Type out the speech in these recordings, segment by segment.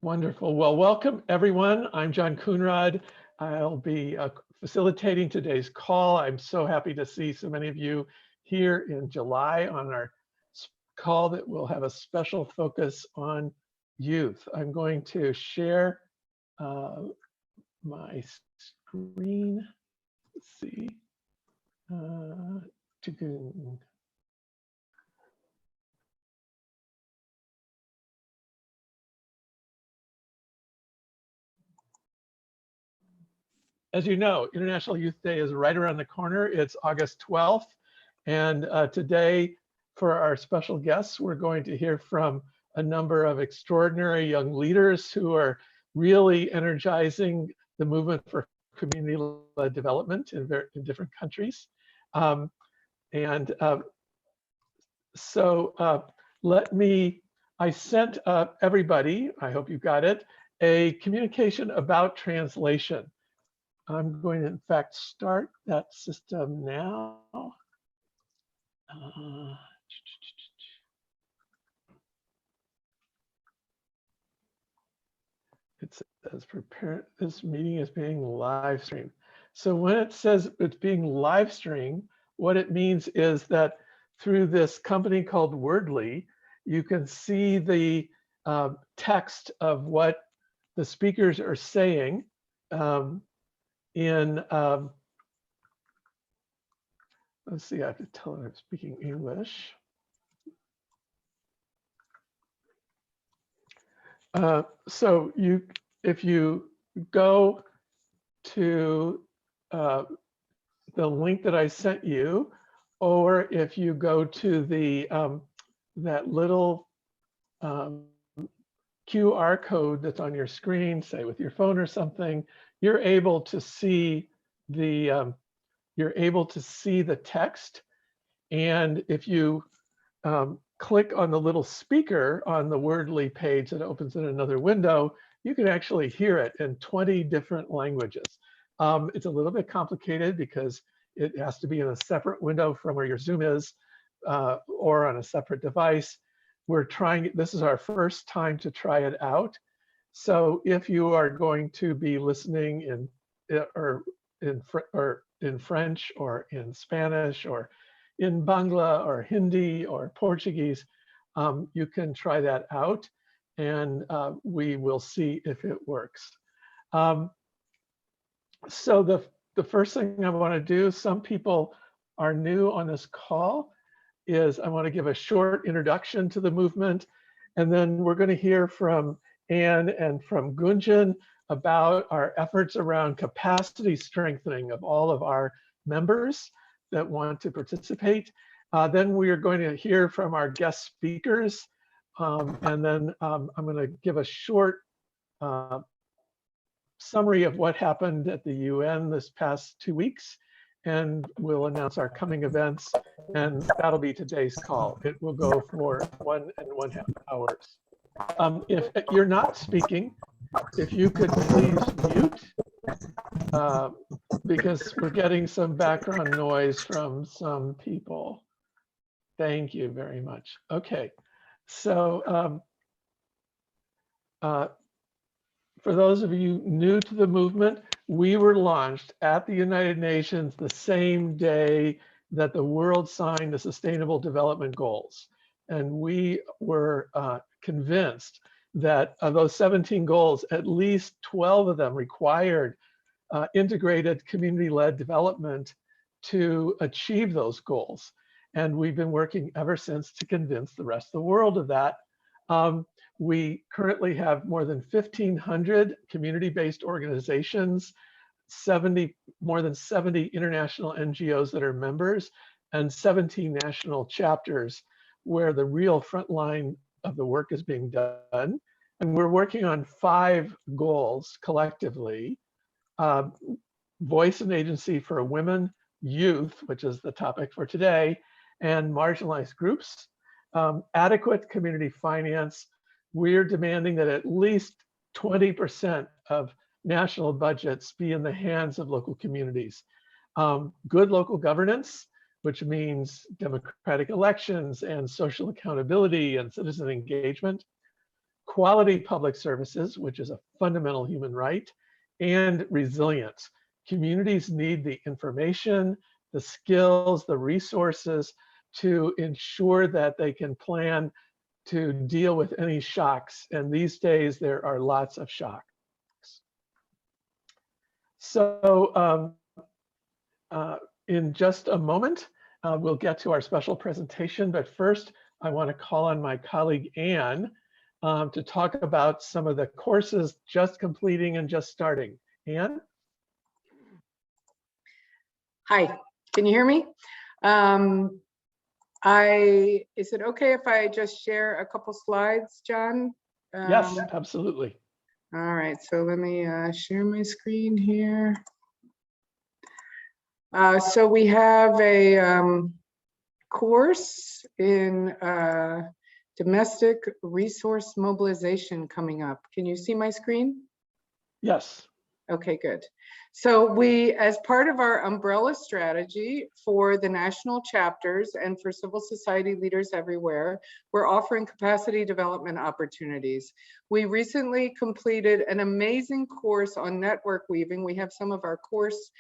Wonderful. Well, welcome everyone. I'm John Coonrod. I'll be facilitating today's call. I'm so happy to see so many of you here in July on our call that will have a special focus on youth. I'm going to share my screen. Let's see. As you know, International Youth Day is right around the corner. It's August 12th. And today, for our special guests, we're going to hear from a number of extraordinary young leaders who are really energizing the movement for community-led development in different countries. I sent everybody, I hope you got it, a communication about translation. I'm going to, in fact, start that system now. It says prepare, this meeting is being live streamed. So when it says it's being live streamed, what it means is that through this company called Wordly, you can see the text of what the speakers are saying let's see, I have to tell them I'm speaking English. So if you go to the link that I sent you, or if you go to the that little QR code that's on your screen, say with your phone or something, you're able to see the text. And if you click on the little speaker on the Wordly page that opens in another window, you can actually hear it in 20 different languages. It's a little bit complicated because it has to be in a separate window from where your Zoom is or on a separate device. We're trying, this is our first time to try it out. So if you are going to be listening in French or in Spanish or in Bangla or Hindi or Portuguese, you can try that out and we will see if it works. So the first thing I want to do, some people are new on this call, is I want to give a short introduction to the movement. And then we're going to hear from Anne and from Gunjan about our efforts around capacity strengthening of all of our members that want to participate. Then we are going to hear from our guest speakers. And then I'm going to give a short summary of what happened at the UN this past 2 weeks. And we'll announce our coming events. And that'll be today's call. It will go for 1.5 hours. If you're not speaking, if you could please mute, because we're getting some background noise from some people. Thank you very much. Okay, so for those of you new to the movement, we were launched at the United Nations the same day that the world signed the Sustainable Development Goals. And we were convinced that of those 17 goals, at least 12 of them required integrated community-led development to achieve those goals. And we've been working ever since to convince the rest of the world of that. We currently have more than 1,500 community-based organizations, more than 70 international NGOs that are members, and 17 national chapters where the real front line of the work is being done. And we're working on 5 goals collectively: voice and agency for women, youth, which is the topic for today, and marginalized groups, adequate community finance. We're demanding that at least 20% of national budgets be in the hands of local communities. Good local governance, which means democratic elections and social accountability and citizen engagement. quality public services, which is a fundamental human right, and resilience. Communities need the information, the skills, the resources to ensure that they can plan to deal with any shocks. And these days, there are lots of shocks. So in just a moment, we'll get to our special presentation. But first, I want to call on my colleague, Anne, to talk about some of the courses just completing and just starting. Anne? Hi, can you hear me? Is it okay if I just share a couple slides, John? Yes, absolutely. All right, so let me share my screen here. So we have a course in domestic resource mobilization coming up. Can you see my screen? Yes. Okay, good. So we, as part of our umbrella strategy for the national chapters and for civil society leaders everywhere, we're offering capacity development opportunities. We recently completed an amazing course on network weaving. We have some of our course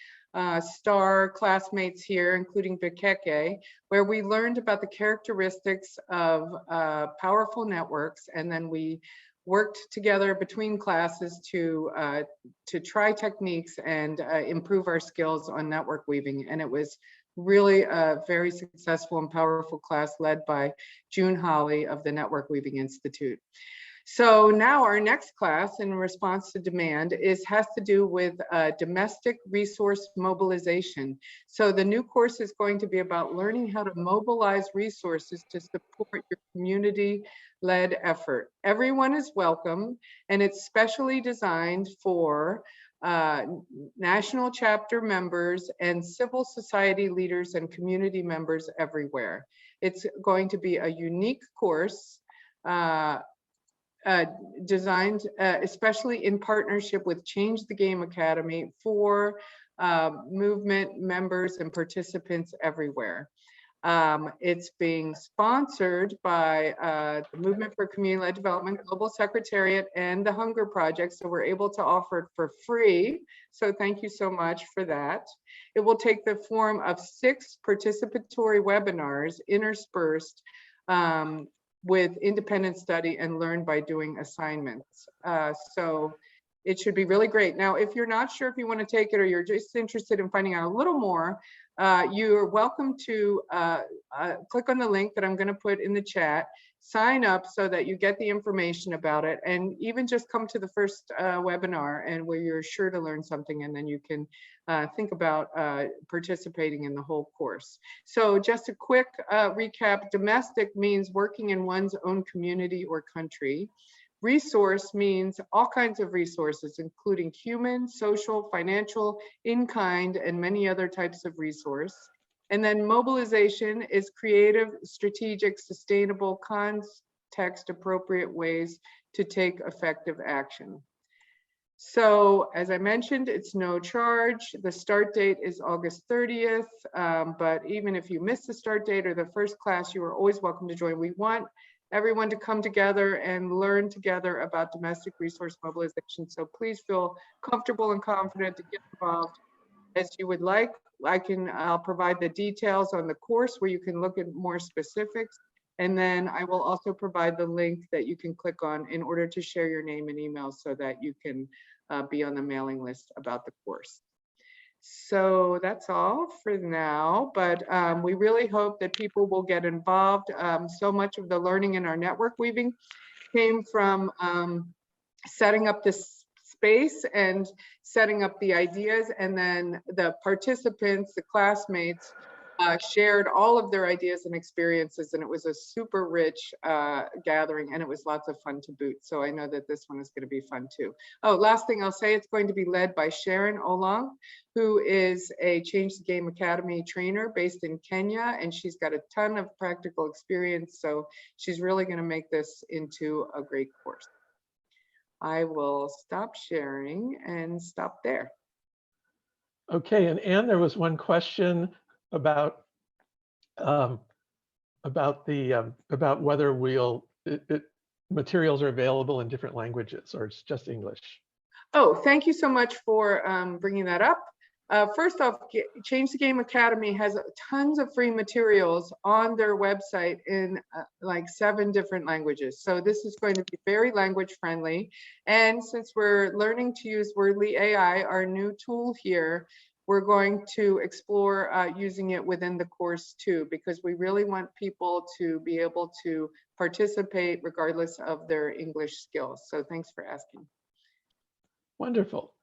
star classmates here, including Bikeke, where we learned about the characteristics of powerful networks, and then we worked together between classes to try techniques and improve our skills on network weaving. And it was really a very successful and powerful class led by June Holly of the Network Weaving Institute. So now our next class in response to demand has to do with domestic resource mobilization. So the new course is going to be about learning how to mobilize resources to support your community-led effort. Everyone is welcome, and it's specially designed for national chapter members and civil society leaders and community members everywhere. It's going to be a unique course designed especially in partnership with Change the Game Academy for movement members and participants everywhere. It's being sponsored by the Movement for Community-Led Development Global Secretariat and the Hunger Project, so we're able to offer it for free. So thank you so much for that. It will take the form of 6 participatory webinars interspersed with independent study and learn by doing assignments. So it should be really great. Now, if you're not sure if you want to take it or you're just interested in finding out a little more, you're welcome to click on the link that I'm going to put in the chat, sign up so that you get the information about it, and even just come to the first webinar and where you're sure to learn something, and then you can think about participating in the whole course. So just a quick recap: domestic means working in one's own community or country. Resource means all kinds of resources, including human, social, financial, in-kind, and many other types of resource. And then mobilization is creative, strategic, sustainable, context-appropriate ways to take effective action. So as I mentioned, it's no charge. The start date is August 30th, but even if you miss the start date or the first class, you are always welcome to join. We want everyone to come together and learn together about domestic resource mobilization. So please feel comfortable and confident to get involved as you would like. I'll provide the details on the course where you can look at more specifics. And then I will also provide the link that you can click on in order to share your name and email so that you can be on the mailing list about the course. So that's all for now, but we really hope that people will get involved. So much of the learning in our network weaving came from setting up this space and setting up the ideas, and then the participants, the classmates, shared all of their ideas and experiences, and it was a super rich gathering, and it was lots of fun to boot. So I know that this one is going to be fun too. Oh, last thing I'll say, it's going to be led by Sharon Olong, who is a Change the Game Academy trainer based in Kenya, and she's got a ton of practical experience. So she's really going to make this into a great course. I will stop sharing and stop there. Okay, and Anne, there was one question about whether materials are available in different languages, or it's just English? Oh, thank you so much for bringing that up. First off, Change the Game Academy has tons of free materials on their website in like 7 different languages. So this is going to be very language friendly. And since we're learning to use Wordly AI, our new tool here, we're going to explore using it within the course too, because we really want people to be able to participate regardless of their English skills. So thanks for asking. Wonderful.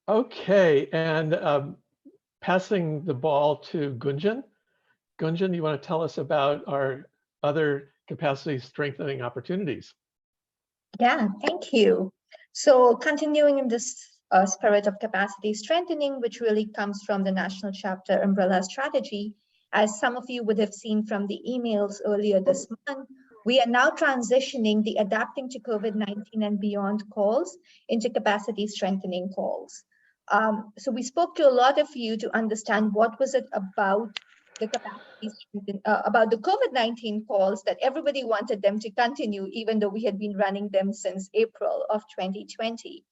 Okay, and passing the ball to Gunjan. Gunjan, you want to tell us about our other capacity strengthening opportunities? Yeah, thank you. So continuing in this spirit of capacity strengthening, which really comes from the National Chapter Umbrella Strategy, as some of you would have seen from the emails earlier this month, we are now transitioning the adapting to COVID-19 and beyond calls into capacity strengthening calls. So we spoke to a lot of you to understand what was it about the capacity about the COVID-19 calls that everybody wanted them to continue, even though we had been running them since April of 2020.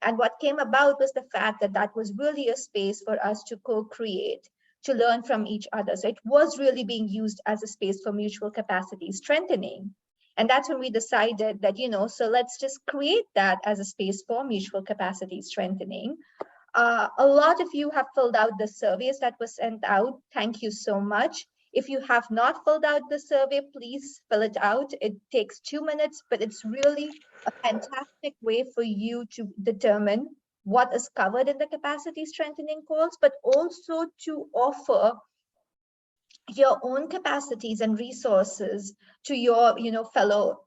And what came about was the fact that that was really a space for us to co-create, to learn from each other. So it was really being used as a space for mutual capacity strengthening. And that's when we decided that, so let's just create that as a space for mutual capacity strengthening. A lot of you have filled out the surveys that were sent out. Thank you so much. If you have not filled out the survey, please fill it out. It takes 2 minutes, but it's really a fantastic way for you to determine what is covered in the capacity strengthening calls, but also to offer your own capacities and resources to your fellow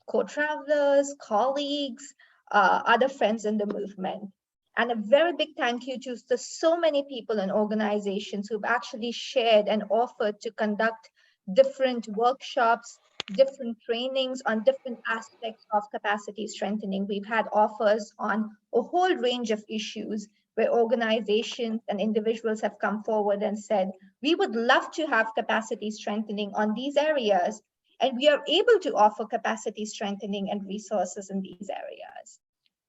co-travelers, colleagues, other friends in the movement. And a very big thank you to the so many people and organizations who've actually shared and offered to conduct different workshops, different trainings on different aspects of capacity strengthening. We've had offers on a whole range of issues where organizations and individuals have come forward and said, we would love to have capacity strengthening on these areas, and we are able to offer capacity strengthening and resources in these areas.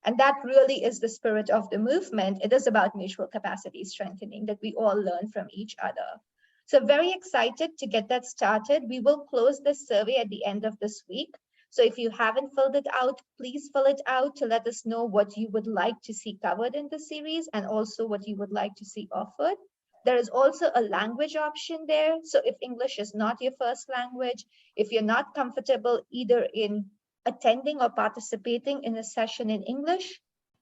And that really is the spirit of the movement. It is about mutual capacity strengthening, that we all learn from each other. So very excited to get that started. We will close this survey at the end of this week. So if you haven't filled it out, please fill it out to let us know what you would like to see covered in the series and also what you would like to see offered. There is also a language option there. So if English is not your first language, if you're not comfortable either in attending or participating in a session in English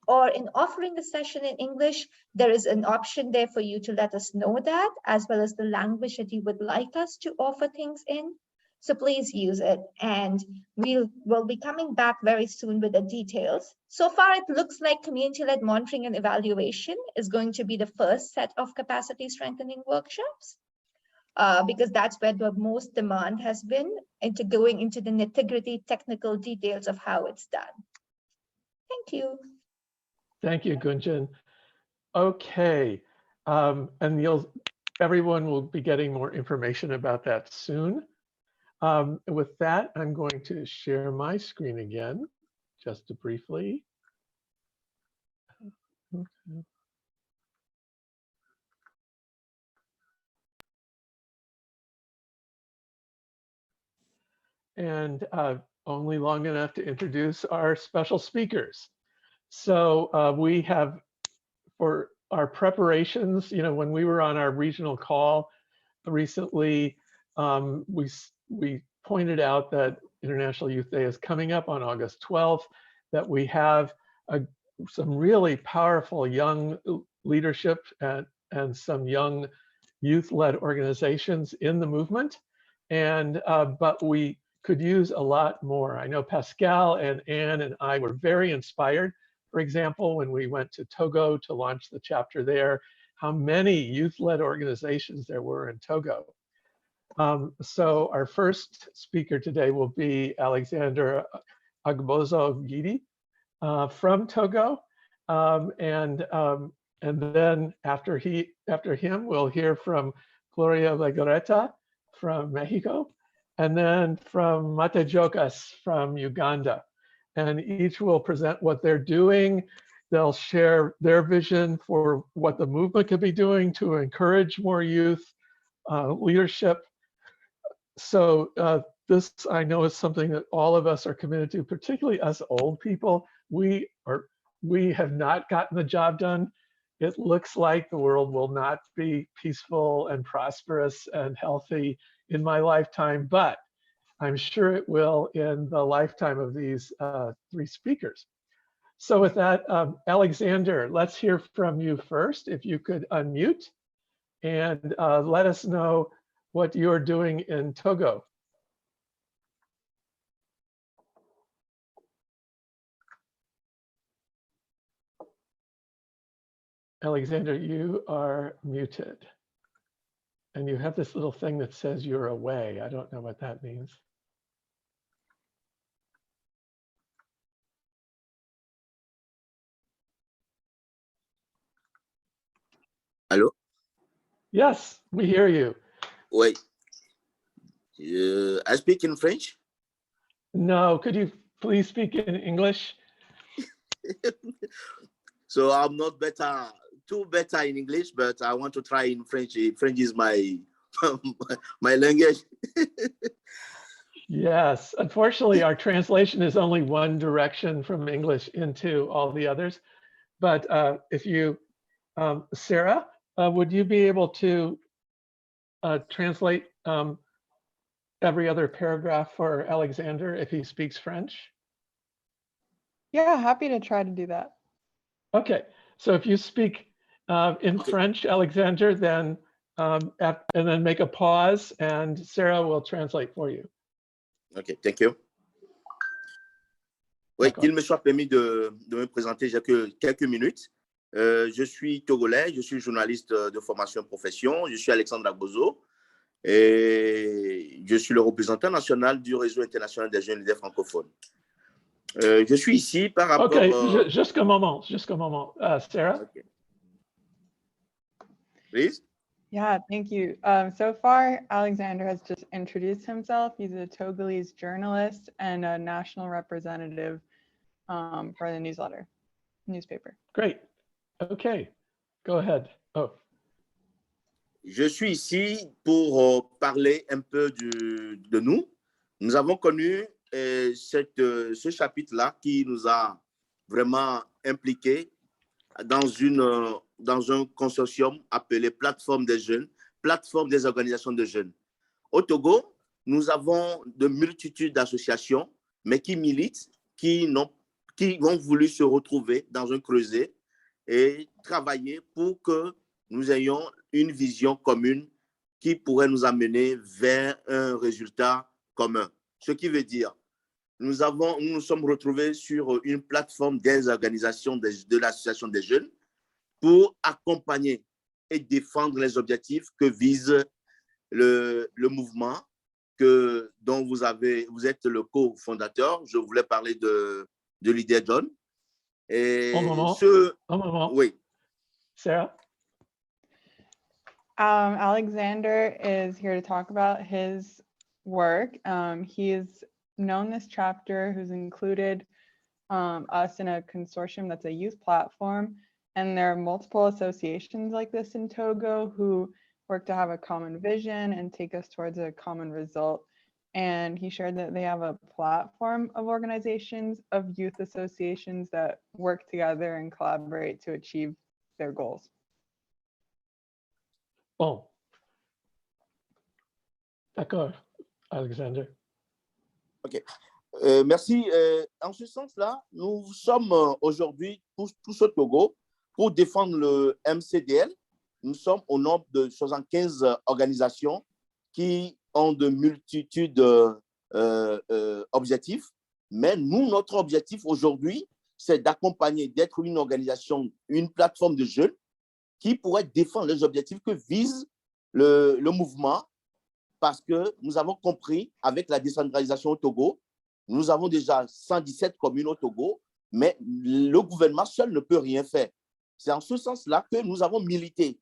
or in offering a session in English, there is an option there for you to let us know that, as well as the language that you would like us to offer things in. So please use it, and we'll be coming back very soon with the details. So far, it looks like community-led monitoring and evaluation is going to be the first set of capacity strengthening workshops. Because that's where the most demand has been into going into the nitty-gritty technical details of how it's done. Thank you. Thank you, Gunjan. Okay, and everyone will be getting more information about that soon. With that, I'm going to share my screen again, just to briefly. Okay. And only long enough to introduce our special speakers. So we have, for our preparations, when we were on our regional call recently, we pointed out that International Youth Day is coming up on August 12th, that we have some really powerful young leadership and some young youth-led organizations in the movement. And but we could use a lot more. I know Pascal and Anne and I were very inspired, for example, when we went to Togo to launch the chapter there, how many youth-led organizations there were in Togo. So our first speaker today will be Alexander Agbozo Gidi from Togo. And then after him, we'll hear from Gloria Legoreta from Mexico. and then from Matejokas from Uganda. And each will present what they're doing. They'll share their vision for what the movement could be doing to encourage more youth leadership. So this, I know, is something that all of us are committed to, particularly us old people. We have not gotten the job done. It looks like the world will not be peaceful and prosperous and healthy in my lifetime, but I'm sure it will in the lifetime of these three speakers. So with that, Alexander, let's hear from you first. If you could unmute and let us know what you're doing in Togo. Alexander, you are muted. And you have this little thing that says you're away. I don't know what that means. Allô? Yes, we hear you. Oui. I speak in French. No, could you please speak in English? So I'm not too better in English, but I want to try in French. French is my my language. Yes, unfortunately, our translation is only one direction from English into all the others. But if you, Sarah, would you be able to translate every other paragraph for Alexander if he speaks French? Yeah, happy to try to do that. Okay, so if you speak in French, Alexander, then and then make a pause, and Sarah will translate for you. Okay, thank you. Oui, qu'il me soit permis de me présenter, j'ai que quelques minutes. Je suis togolais, je suis journaliste de formation profession, je suis Alexandre Agbozo et je suis le représentant national du réseau international des jeunes leaders francophones. Je suis ici par rapport... Okay, just a moment, Sarah. Okay. Please. Yeah, thank you. So far, Alexander has just introduced himself. He's a Togolese journalist and a national representative for the newspaper. Great. Okay, go ahead. Oh. Je suis ici pour parler un peu de nous. Nous avons connu ce chapitre-là qui nous a vraiment impliqués dans un consortium appelé Plateforme des jeunes, Plateforme des organisations de jeunes. Au Togo, nous avons de multitudes d'associations, mais qui militent, qui ont voulu se retrouver dans un creuset et travailler pour que nous ayons une vision commune qui pourrait nous amener vers un résultat commun. Ce qui veut dire, nous nous sommes retrouvés sur une plateforme des organisations de l'association des jeunes pour accompagner et défendre les objectifs que vise le mouvement dont vous êtes le cofondateur. Je voulais parler de l'idée John. Et un moment. Oui. Sarah? Alexander is here to talk about his work. He's known this chapter, who's included us in a consortium that's a youth platform. And there are multiple associations like this in Togo who work to have a common vision and take us towards a common result. And he shared that they have a platform of organizations, of youth associations that work together and collaborate to achieve their goals. Bon. D'accord, Alexander. OK. Merci. En ce sens-là, nous sommes aujourd'hui tous au Togo pour défendre le MCDL. Nous sommes au nombre de 75 organisations qui ont de multitudes d'objectifs. Mais nous, notre objectif aujourd'hui, c'est d'accompagner, d'être une organisation, une plateforme de jeunes qui pourrait défendre les objectifs que vise le mouvement, parce que nous avons compris, avec la décentralisation au Togo, nous avons déjà 117 communes au Togo, mais le gouvernement seul ne peut rien faire. C'est en ce sens-là que nous avons milité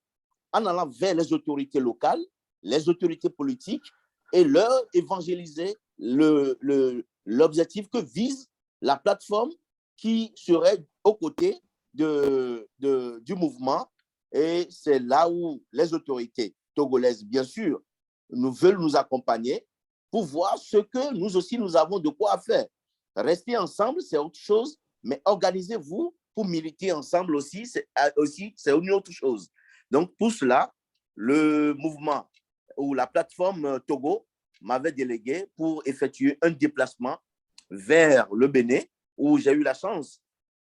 en allant vers les autorités locales, les autorités politiques, et leur évangéliser l'objectif que vise la plateforme qui serait aux côtés du mouvement. Et c'est là où les autorités togolaises, bien sûr, nous veulent nous accompagner pour voir ce que nous aussi, nous avons de quoi faire. Rester ensemble, c'est autre chose, mais organisez-vous pour militer ensemble aussi, c'est une autre chose. Donc, pour cela, le mouvement ou la plateforme Togo m'avait délégué pour effectuer un déplacement vers le Bénin, où j'ai eu la chance,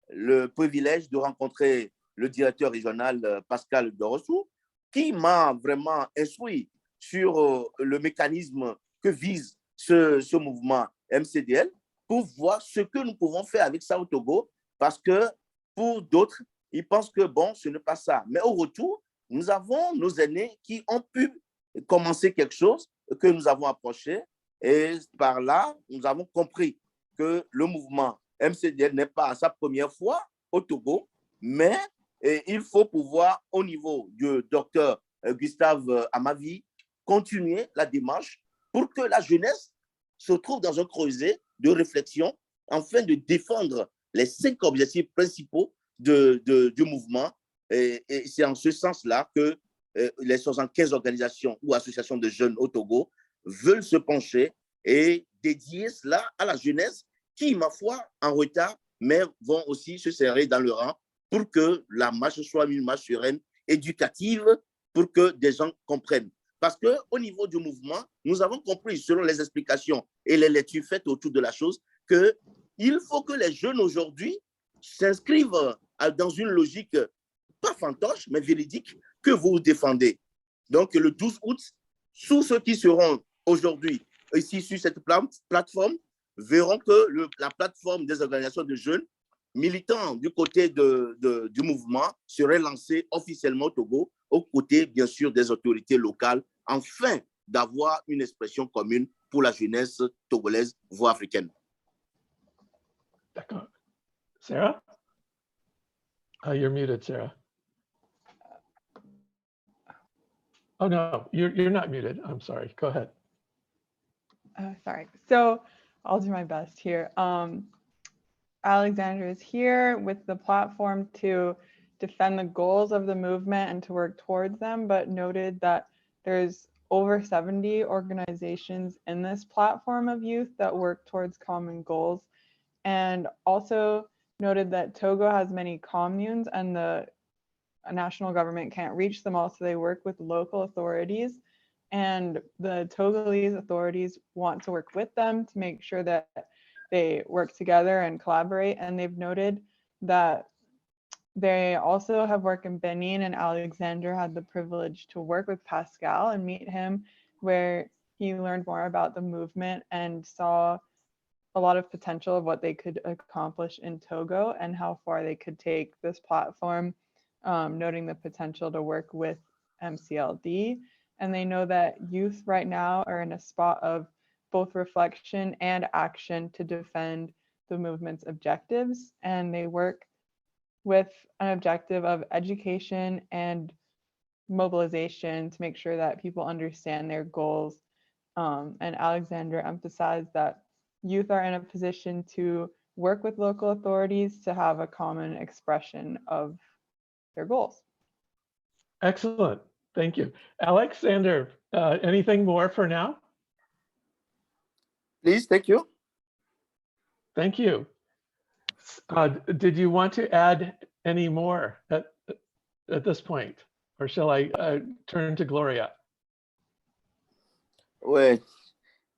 le privilège de rencontrer le directeur régional Pascal Dorossou, qui m'a vraiment instruit sur le mécanisme que vise ce mouvement MCDL pour voir ce que nous pouvons faire avec ça au Togo, parce que pour d'autres, ils pensent que bon, ce n'est pas ça. Mais au retour, nous avons nos aînés qui ont pu commencer quelque chose que nous avons approché, et par là, nous avons compris que le mouvement MCDL n'est pas à sa première fois au Togo, mais il faut pouvoir, au niveau du docteur Gustave Amavi, continuer la démarche pour que la jeunesse se trouve dans un creuset de réflexion afin de défendre les 5 objectifs principaux du mouvement. Et c'est en ce sens-là que les 75 organisations ou associations de jeunes au Togo veulent se pencher et dédier cela à la jeunesse qui, ma foi, en retard, mais vont aussi se serrer dans le rang pour que la marche soit une marche sereine, éducative, pour que des gens comprennent. Parce qu'au niveau du mouvement, nous avons compris, selon les explications et les lectures faites autour de la chose, qu'il faut que les jeunes aujourd'hui s'inscrivent dans une logique, pas fantoche, mais véridique, que vous défendez. Donc, le 12 août, tous ceux qui seront aujourd'hui ici sur cette plateforme verront que la plateforme des organisations de jeunes militants du côté du mouvement serait lancée officiellement au Togo, aux côtés, bien sûr, des autorités locales, afin d'avoir une expression commune pour la jeunesse togolaise, voire africaine. D'accord. Sarah? You're muted, Sarah. Oh, no, you're not muted. I'm sorry. Go ahead. Sorry. So I'll do my best here. Alexandra is here with the platform to defend the goals of the movement and to work towards them, but noted that there's over 70 organizations in this platform of youth that work towards common goals, and also noted that Togo has many communes and the national government can't reach them all, so they work with local authorities, and the Togolese authorities want to work with them to make sure that they work together and collaborate. And they've noted that they also have work in Benin, and Alexander had the privilege to work with Pascal and meet him, where he learned more about the movement and saw a lot of potential of what they could accomplish in Togo and how far they could take this platform, noting the potential to work with MCLD. And they know that youth right now are in a spot of both reflection and action to defend the movement's objectives. And they work with an objective of education and mobilization to make sure that people understand their goals. And Alexander emphasized that youth are in a position to work with local authorities to have a common expression of their goals. Excellent. Thank you. Alexander, anything more for now? Please, thank you. Thank you. Did you want to add any more at this point? Or shall I turn to Gloria? Ouais.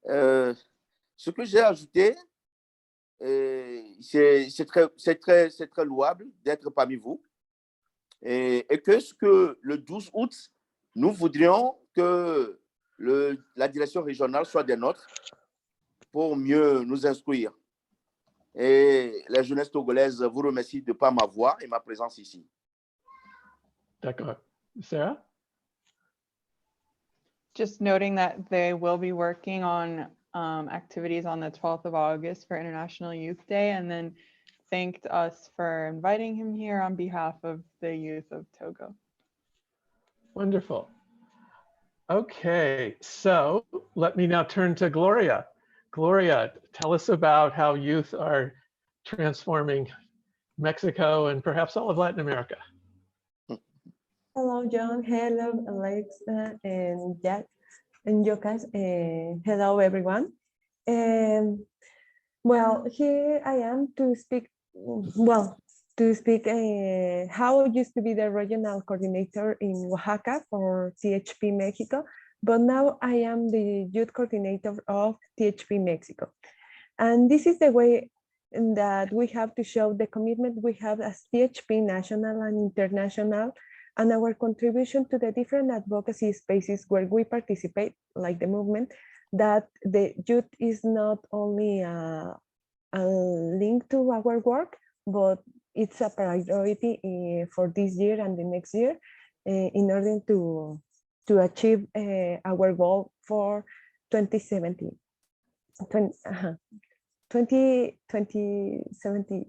Ce que j'ai ajouté, c'est très louable d'être parmi vous. Et que le 12 août, nous voudrions que la direction régionale soit des nôtres pour mieux nous instruire. Et la jeunesse togolaise vous remercie de par ma voix et ma présence ici. D'accord. Sarah? Just noting that they will be working on activities on the 12th of August for International Youth Day, and then thanked us for inviting him here on behalf of the youth of Togo. Wonderful. Okay, so let me now turn to Gloria. Gloria, tell us about how youth are transforming Mexico and perhaps all of Latin America. Hello, John. Hello, Alexa and Jack and Jokas. Hello, everyone. Well, here I am to speak. How I used to be the regional coordinator in Oaxaca for THP Mexico, but now I am the youth coordinator of THP Mexico. And this is the way that we have to show the commitment we have as THP national and international, and our contribution to the different advocacy spaces where we participate, like the movement, that the youth is not only a link to our work, but it's a priority for this year and the next year in order to achieve our goal for 2017. 2070.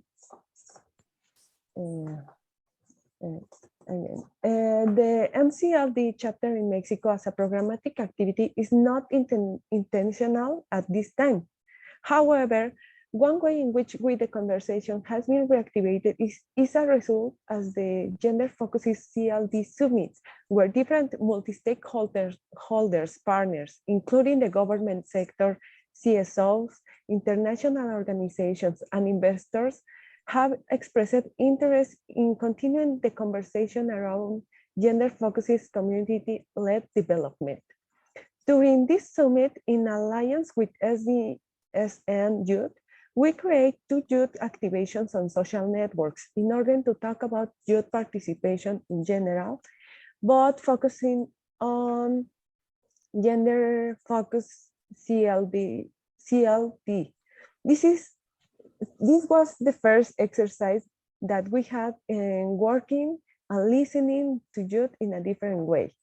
The MCLD chapter in Mexico as a programmatic activity is not intentional at this time. However, one way in which the conversation has been reactivated is a result as the Gender Focuses CLD summits, where different multi-stakeholders, partners, including the government sector, CSOs, international organizations, and investors have expressed interest in continuing the conversation around gender focuses community-led development. During this summit, in alliance with SDSN Youth, we create 2 youth activations on social networks in order to talk about youth participation in general, but focusing on gender focus CLD. This was the first exercise that we had in working and listening to youth in a different way.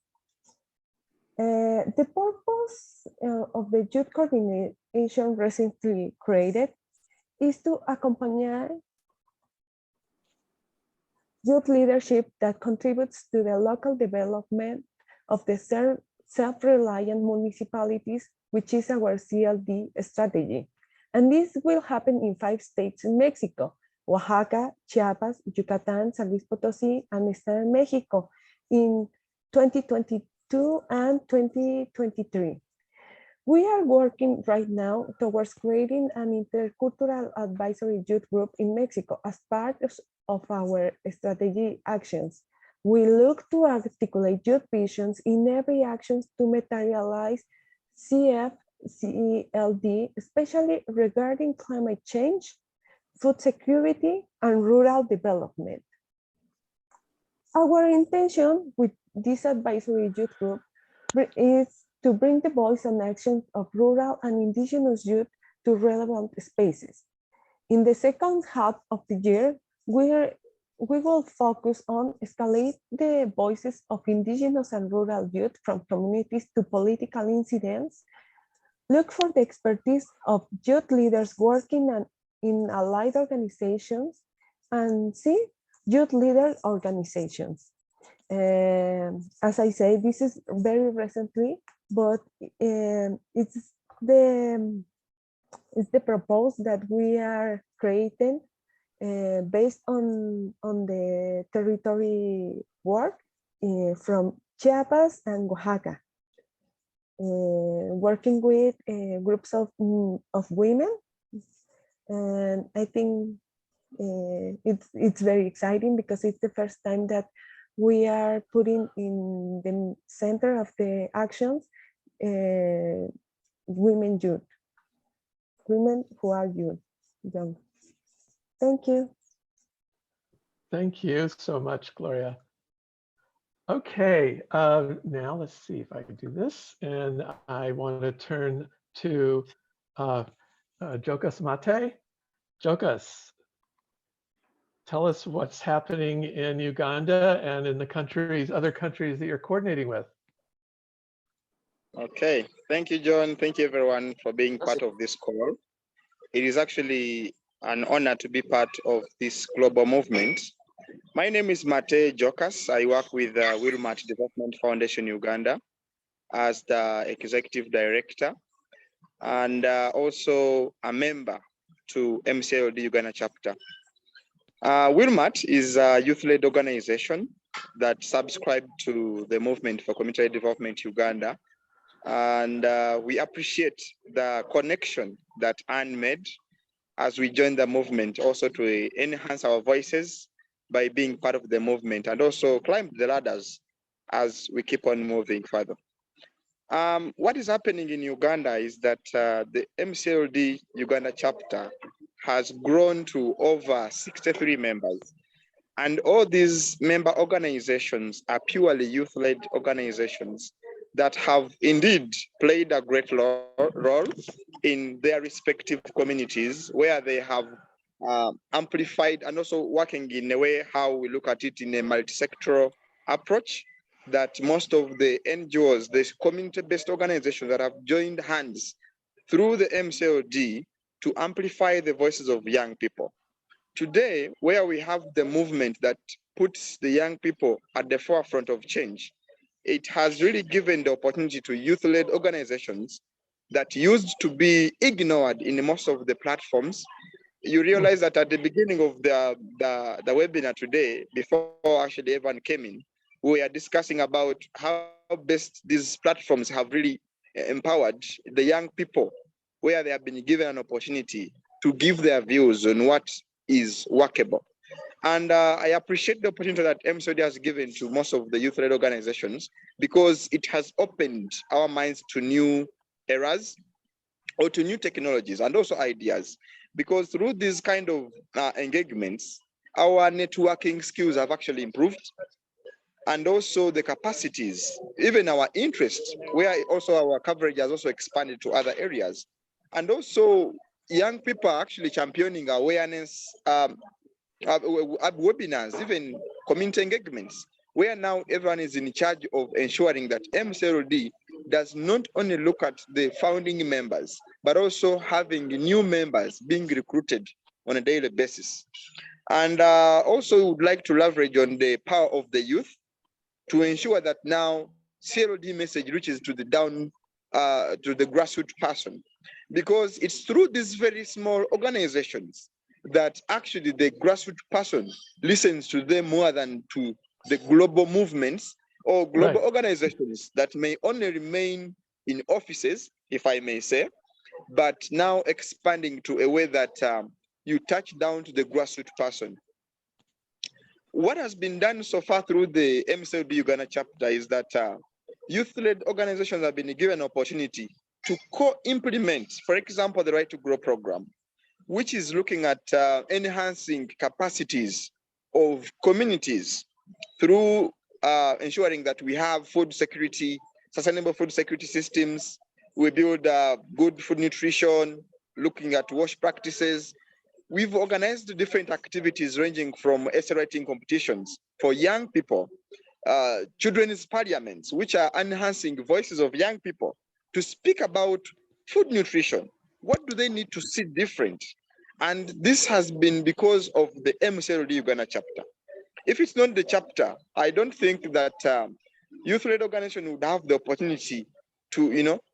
The purpose of the youth coordination recently created is to accompany youth leadership that contributes to the local development of the self-reliant municipalities, which is our CLD strategy. And this will happen in 5 states in Mexico: Oaxaca, Chiapas, Yucatán, San Luis Potosí, and Estado de Mexico in 2022 and 2023. We are working right now towards creating an intercultural advisory youth group in Mexico as part of our strategy actions. We look to articulate youth visions in every action to materialize CLD, especially regarding climate change, food security, and rural development. Our intention with this advisory youth group is to bring the voice and action of rural and indigenous youth to relevant spaces. In the second half of the year, we will focus on escalate the voices of indigenous and rural youth from communities to political incidents, look for the expertise of youth leaders working in allied organizations, and see youth leader organizations. As I say, this is very recently, but it's the proposal that we are creating based on the territory work from Chiapas and Oaxaca, working with groups of women, and I think it's very exciting because it's the first time that we are putting in the center of the actions women who are young. Thank you. Thank you so much, Gloria. Okay, now let's see if I can do this. And I want to turn to Jokas Mate. Jokas, tell us what's happening in Uganda and in the other countries that you're coordinating with. Okay, thank you, John. Thank you, everyone, for being part of this call. It is actually an honor to be part of this global movement. My name is Mate Jokas. I work with Wilmot Development Foundation Uganda. as the executive director and also a member to MCLD Uganda chapter. Wilmot is a youth-led organization that subscribed to the Movement for Community Development Uganda. And we appreciate the connection that Anne made as we joined the movement, also to enhance our voices by being part of the movement and also climb the ladders as we keep on moving further. What is happening in Uganda is that the MCLD Uganda chapter has grown to over 63 members. And all these member organizations are purely youth-led organizations that have indeed played a great role in their respective communities where they have amplified and also working in a way how we look at it in a multi-sectoral approach that most of the NGOs, the community-based organizations that have joined hands through the MCLD to amplify the voices of young people. Today, where we have the movement that puts the young people at the forefront of change, it has really given the opportunity to youth-led organizations that used to be ignored in most of the platforms. You realize that at the beginning of the webinar today, before actually everyone came in, we are discussing about how best these platforms have really empowered the young people, where they have been given an opportunity to give their views on what is workable. And I appreciate the opportunity that MCLD has given to most of the youth-led organizations because it has opened our minds to new eras or to new technologies and also ideas. Because through these kind of engagements, our networking skills have actually improved, and also the capacities, even our interests, where also our coverage has also expanded to other areas. And also young people are actually championing awareness, webinars, even community engagements, where now everyone is in charge of ensuring that MCLD does not only look at the founding members, but also having new members being recruited on a daily basis. And also would like to leverage on the power of the youth to ensure that now CLD message reaches to the down, to the grassroots person, because it's through these very small organizations that actually the grassroots person listens to them more than to the global movements or global organizations that may only remain in offices, if I may say, but now expanding to a way that you touch down to the grassroots person. What has been done so far through the MCLD Uganda chapter is that youth-led organizations have been given an opportunity to co-implement, for example, the Right to Grow program, which is looking at enhancing capacities of communities through ensuring that we have food security, sustainable food security systems. We build good food nutrition, looking at wash practices. We've organized different activities ranging from essay writing competitions for young people, children's parliaments, which are enhancing voices of young people to speak about food nutrition. What do they need to see different? And this has been because of the MCLD Uganda chapter. If it's not the chapter, I don't think that youth-led organization would have the opportunity to,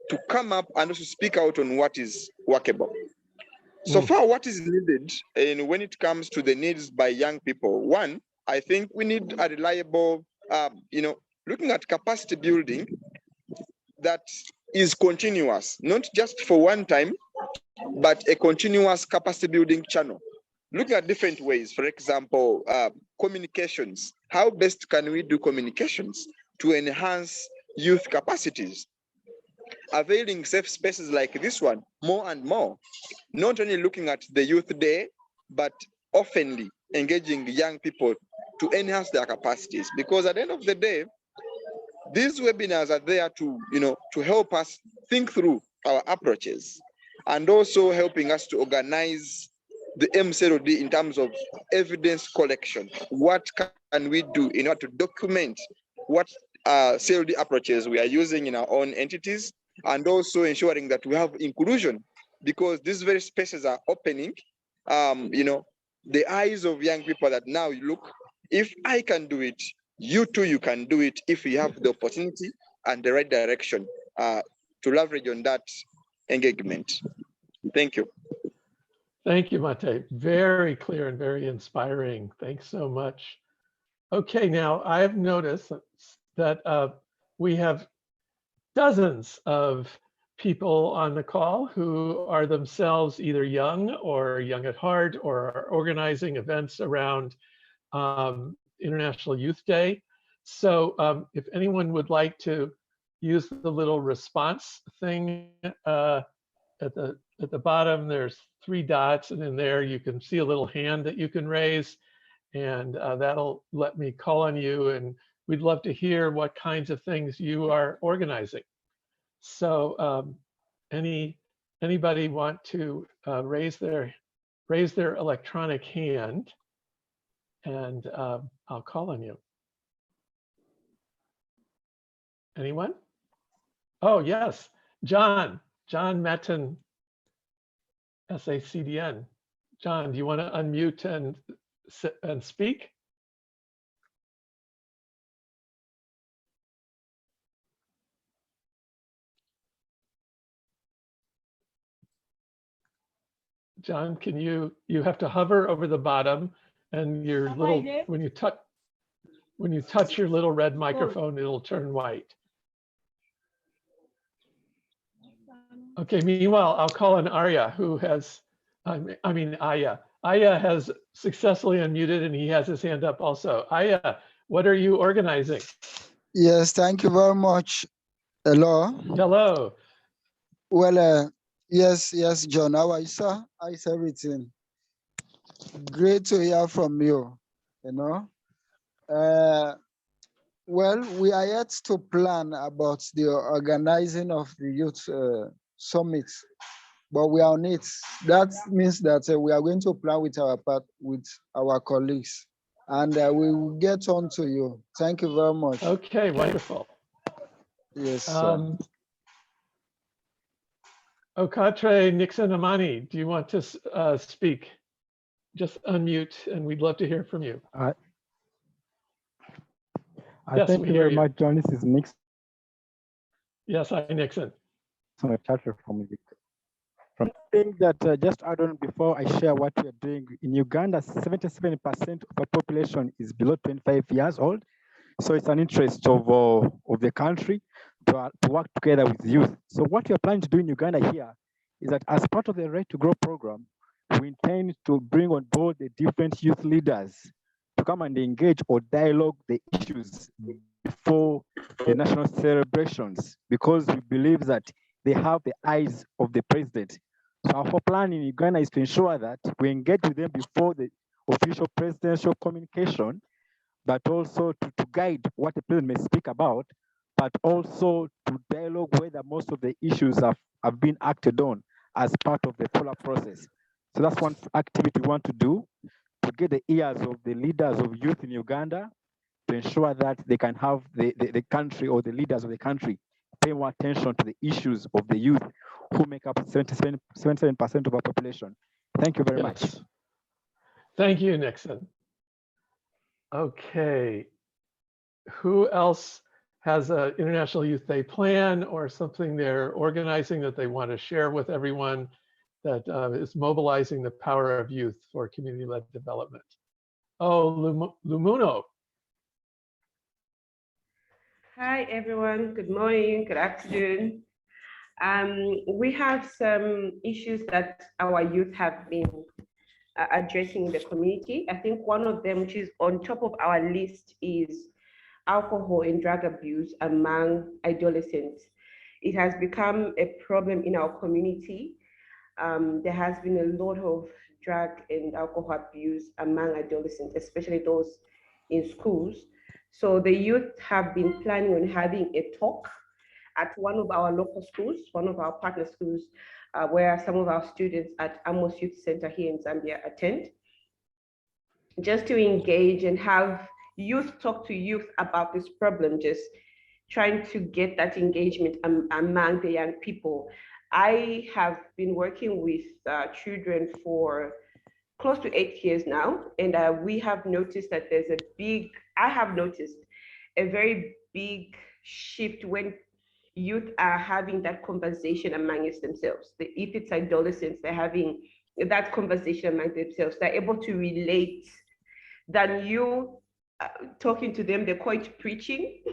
to come up and also speak out on what is workable. So far, what is needed, and when it comes to the needs by young people, one, I think we need a reliable, looking at capacity building that is continuous, not just for one time, but a continuous capacity building channel. Looking at different ways, for example, communications. How best can we do communications to enhance youth capacities? Availing safe spaces like this one more and more, not only looking at the youth day, but oftenly engaging young people to enhance their capacities. Because at the end of the day, these webinars are there to, to help us think through our approaches and also helping us to organize the MCLD in terms of evidence collection. What can we do in order to document what CLD approaches we are using in our own entities, and also ensuring that we have inclusion, because these very spaces are opening, the eyes of young people that now you look, if I can do it, you too, you can do it if you have the opportunity and the right direction to leverage on that engagement. Thank you. Thank you, Mate. Very clear and very inspiring. Thanks so much. Okay, now I've noticed that we have dozens of people on the call who are themselves either young or young at heart or are organizing events around International Youth Day. So if anyone would like to use the little response thing at the bottom, there's 3 dots, and in there you can see a little hand that you can raise, and that'll let me call on you, and we'd love to hear what kinds of things you are organizing. So anybody want to raise their electronic hand, and I'll call on you. Anyone? Oh, yes, John Metten, SACDN. John, do you want to unmute and speak? John, can you have to hover over the bottom, and your little, when you touch your little red microphone, it'll turn white. Okay, meanwhile, I'll call on Arya, who has, I mean, Aya. Aya has successfully unmuted, and he has his hand up also. Aya, what are you organizing? Yes, thank you very much. Hello. Hello. Well, yes, John. How are you, sir? How is everything? Great to hear from you. You know, well, we are yet to plan about the organizing of the youth summit, but we are on it. That means that we are going to plan with our colleagues, and we will get on to you. Thank you very much. Okay, wonderful. Yes, sir. Okatre Nixon Amani, do you want to speak? Just unmute, and we'd love to hear from you. Yes, thank we you hear very you. much, John. This is Nixon. Yes, hi, Nixon. From I think that just add on before I share what we are doing in Uganda, 77% of the population is below 25 years old. So it's an interest of the country to work together with youth. So what we are planning to do in Uganda here is that as part of the Right to Grow program, we intend to bring on board the different youth leaders to come and engage or dialogue the issues before the national celebrations, because we believe that they have the eyes of the president. So our plan in Uganda is to ensure that we engage with them before the official presidential communication, but also to guide what the president may speak about, but also to dialogue whether most of the issues have been acted on as part of the fuller process. So that's one activity we want to do, to get the ears of the leaders of youth in Uganda, to ensure that they can have the country or the leaders of the country pay more attention to the issues of the youth who make up 77% of our population. Thank you very much. Thank you, Nixon. Okay. Who else has an International Youth Day plan or something they're organizing that they want to share with everyone that is mobilizing the power of youth for community-led development? Oh, Lumuno. Hi, everyone. Good morning. Good afternoon. We have some issues that our youth have been addressing in the community. I think one of them, which is on top of our list, is alcohol and drug abuse among adolescents. It has become a problem in our community. There has been a lot of drug and alcohol abuse among adolescents, especially those in schools. So the youth have been planning on having a talk at one of our local schools, one of our partner schools, where some of our students at Amos Youth Center here in Zambia attend, just to engage and have youth talk to youth about this problem, just trying to get that engagement among the young people. I have been working with children for close to 8 years now, and we have noticed that I have noticed a very big shift when youth are having that conversation amongst themselves. If it's adolescents, they're having that conversation among themselves. They're able to relate than you talking to them. They call it preaching.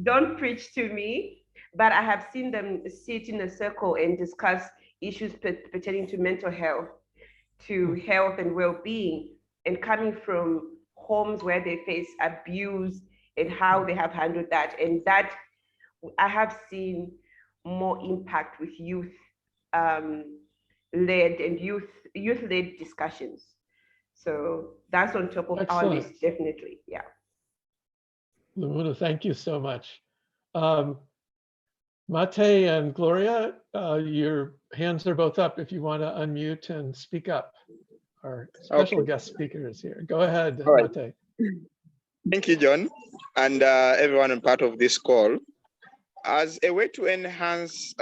Don't preach to me. But I have seen them sit in a circle and discuss issues pertaining to mental health, to health and well-being, and coming from homes where they face abuse and how they have handled that. And that I have seen more impact with youth led and youth-led discussions. So that's on top of our Excellent. list, definitely. Yeah. Lumuna, thank you so much. Mate and Gloria, your hands are both up if you want to unmute and speak up. Our special Okay. guest speaker is here. Go ahead, All right. Mate. Thank you, John, and everyone on part of this call. As a way to enhance,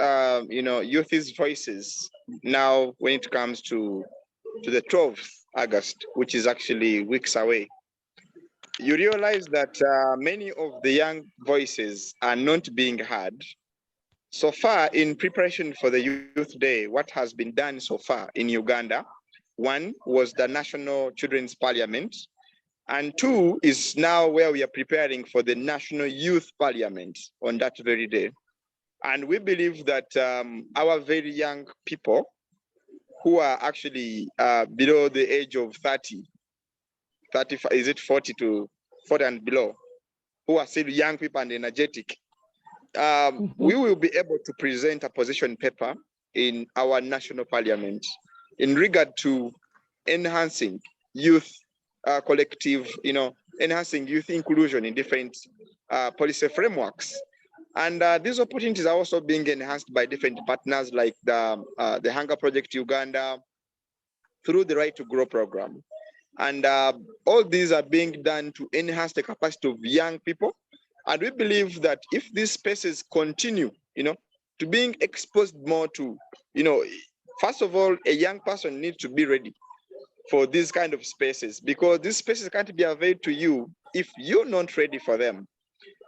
youth's voices now when it comes to the 12th August, which is actually weeks away, you realize that many of the young voices are not being heard. So far, in preparation for the Youth Day, what has been done so far in Uganda, one was the National Children's Parliament, and two is now where we are preparing for the National Youth Parliament on that very day. And we believe that our very young people who are actually below the age of 30, 35, is it 40 to 40 and below, who are still young people and energetic, we will be able to present a position paper in our national parliament in regard to enhancing youth collective, enhancing youth inclusion in different policy frameworks. And these opportunities are also being enhanced by different partners like the Hunger Project Uganda through the Right to Grow program. And all these are being done to enhance the capacity of young people. And we believe that if these spaces continue, to being exposed more to, first of all, a young person needs to be ready for these kind of spaces, because these spaces can't be available to you if you're not ready for them.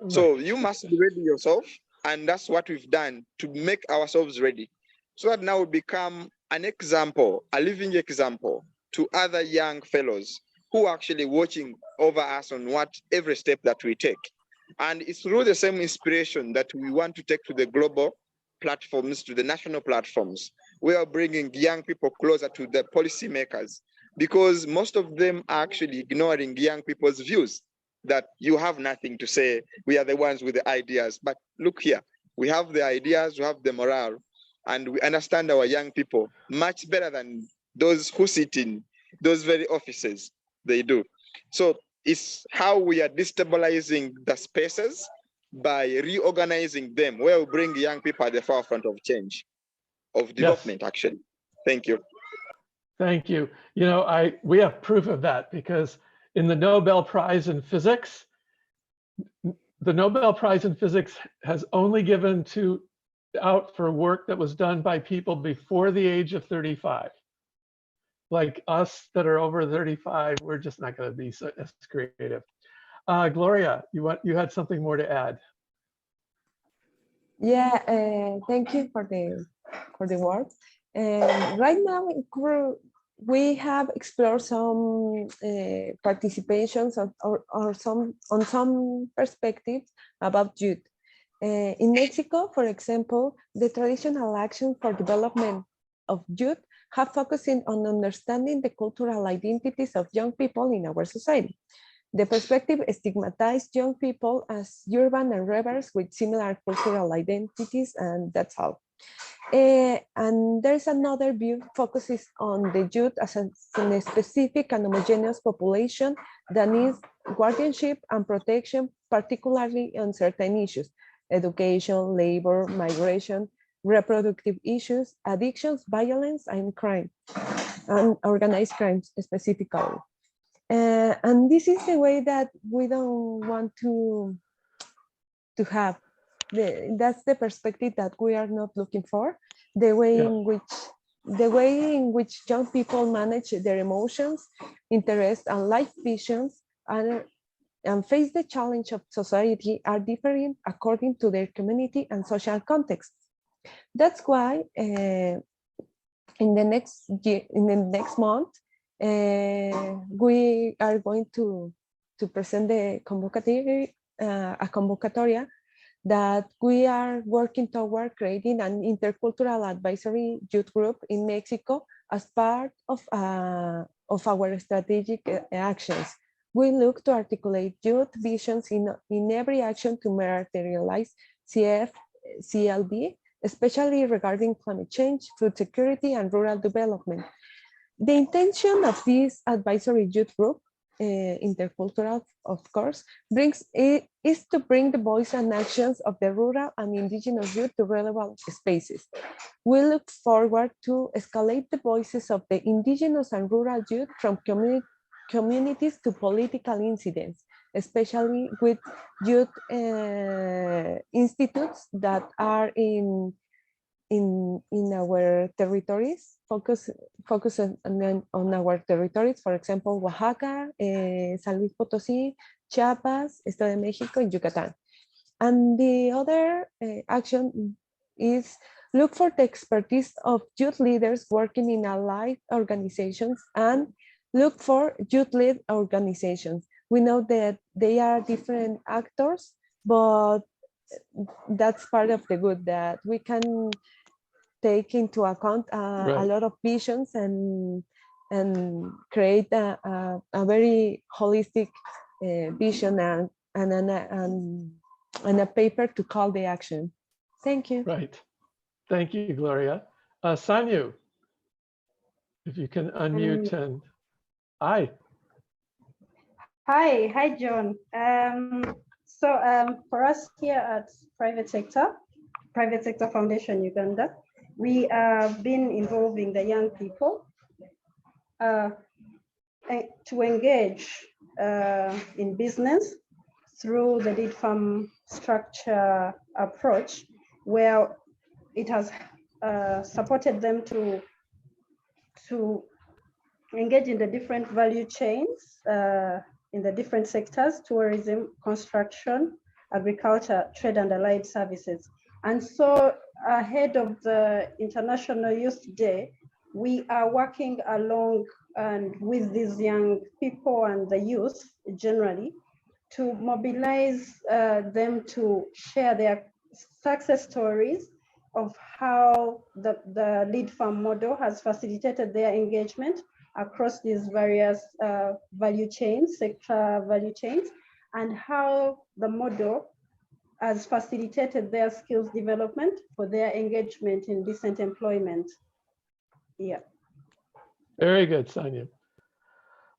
So you must be ready yourself. And that's what we've done to make ourselves ready. So that now we become an example, a living example to other young fellows who are actually watching over us on every step that we take. And it's through the same inspiration that we want to take to the global platforms, to the national platforms. We are bringing young people closer to the policymakers, because most of them are actually ignoring young people's views, that you have nothing to say, we are the ones with the ideas. But look here, we have the ideas, we have the morale, and we understand our young people much better than those who sit in those very offices they do. So it's how we are destabilizing the spaces by reorganizing them, where we bring young people at the forefront of change, of development, actually. Thank you. Thank you. We have proof of that, because in the Nobel Prize in Physics, the Nobel Prize in Physics has only given out for work that was done by people before the age of 35. Like us that are over 35, we're just not going to be so as creative. Gloria, you had something more to add? Yeah, thank you for the word. Right now, we have explored some participations or some perspectives about youth. In Mexico, for example, the traditional action for development of youth have focusing on understanding the cultural identities of young people in our society. The perspective stigmatized young people as urban and rebels with similar cultural identities, and that's all. And there's another view focuses on the youth as a specific and homogeneous population that needs guardianship and protection, particularly on certain issues: education, labor, migration, reproductive issues, addictions, violence, and crime, and organized crimes specifically. And this is the way that we don't want to have. That's the perspective that we are not looking for. The way in which young people manage their emotions, interests, and life visions are and face the challenge of society are different according to their community and social context. That's why in the next month, we are going to present the a convocatoria that we are working toward creating an intercultural advisory youth group in Mexico as part of our strategic actions. We look to articulate youth visions in every action to materialize MCLD, especially regarding climate change, food security, and rural development. The intention of this advisory youth group, intercultural, of course, is to bring the voice and actions of the rural and indigenous youth to relevant spaces. We look forward to escalate the voices of the indigenous and rural youth from communities to political incidents, especially with youth institutes that are in our territories, focus on our territories, for example, Oaxaca, San Luis Potosí, Chiapas, Estado de Mexico, and Yucatan. And the other action is look for the expertise of youth leaders working in allied organizations and look for youth-led organizations. We know that they are different actors, but that's part of the good, that we can take into account a lot of visions and create a very holistic vision and a paper to call the action. Thank you. Right. Thank you, Gloria. Sanyu, if you can unmute and hi. Hi, John. For us here at Private Sector Foundation Uganda, we have been involving the young people to engage in business through the lead farm structure approach, where it has supported them to engage in the different value chains in the different sectors: tourism, construction, agriculture, trade, and allied services. And so ahead of the International Youth Day, we are working along and with these young people and the youth generally to mobilize them to share their success stories of how the lead farm model has facilitated their engagement across these various value chains, sector value chains, and how the model has facilitated their skills development for their engagement in decent employment. Yeah. Very good, Sonia.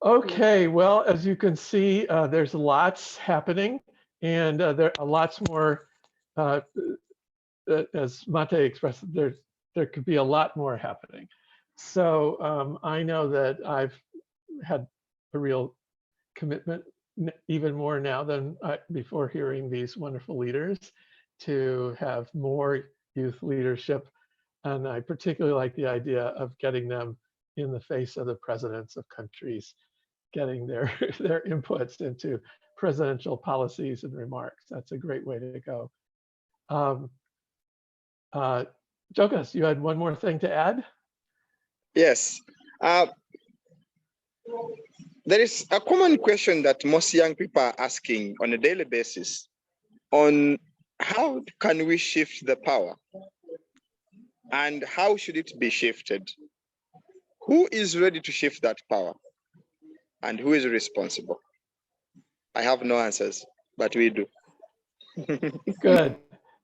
Okay, well, as you can see, there's lots happening, and there are lots more, as Mate expressed, there could be a lot more happening. So I know that I've had a real commitment, even more now than before hearing these wonderful leaders, to have more youth leadership. And I particularly like the idea of getting them in the face of the presidents of countries, getting their inputs into presidential policies and remarks. That's a great way to go. Jokas, you had one more thing to add? Yes. There is a common question that most young people are asking on a daily basis on how can we shift the power and how should it be shifted? Who is ready to shift that power and who is responsible? I have no answers, but we do. Good,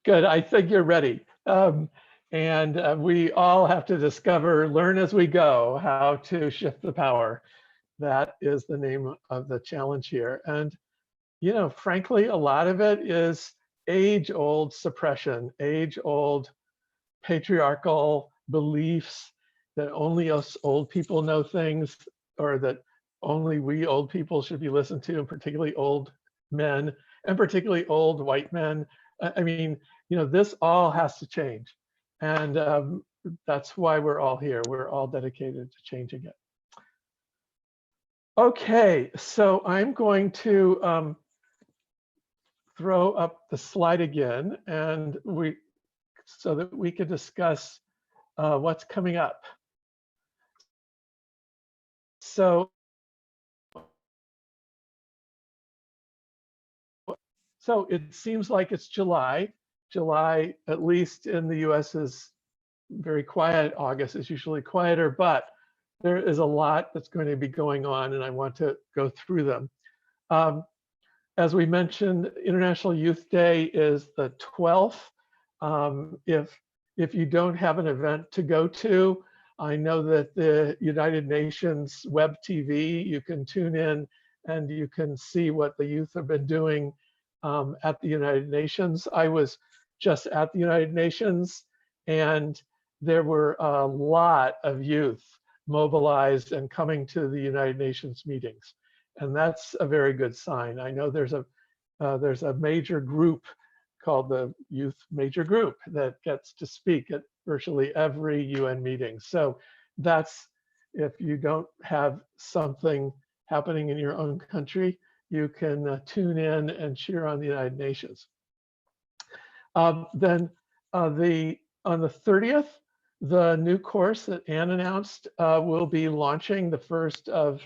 good. I think you're ready. And we all have to discover, learn as we go, how to shift the power. That is the name of the challenge here. And, you know, frankly, a lot of it is age-old suppression, age-old patriarchal beliefs that only us old people know things, or that only we old people should be listened to, and particularly old men, and particularly old white men. I mean, you know, this all has to change. And that's why we're all here. We're all dedicated to changing it. Okay, so I'm going to throw up the slide again, and so that we could discuss what's coming up. So it seems like it's July. July, at least in the US, is very quiet. August is usually quieter, but there is a lot that's going to be going on, and I want to go through them. As we mentioned, International Youth Day is the 12th. If you don't have an event to go to, I know that the United Nations Web TV, you can tune in and you can see what the youth have been doing at the United Nations. I was just at the United Nations, and there were a lot of youth mobilized and coming to the United Nations meetings. And that's a very good sign. I know there's a major group called the Youth Major Group that gets to speak at virtually every UN meeting. So that's, if you don't have something happening in your own country, you can tune in and cheer on the United Nations. Then on the 30th, the new course that Anne announced will be launching, the first of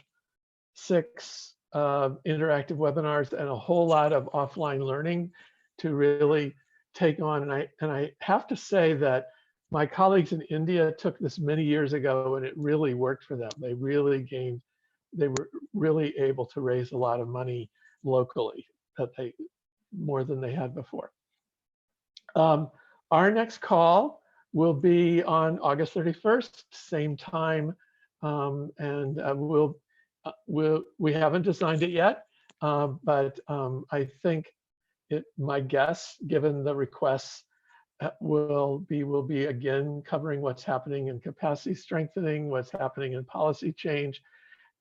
6 interactive webinars and a whole lot of offline learning to really take on. And I have to say that my colleagues in India took this many years ago, and it really worked for them. They were really able to raise a lot of money locally, more than they had before. Our next call will be on August 31st, same time, and we haven't designed it yet, but I think my guess, given the requests, will be again covering what's happening in capacity strengthening, what's happening in policy change,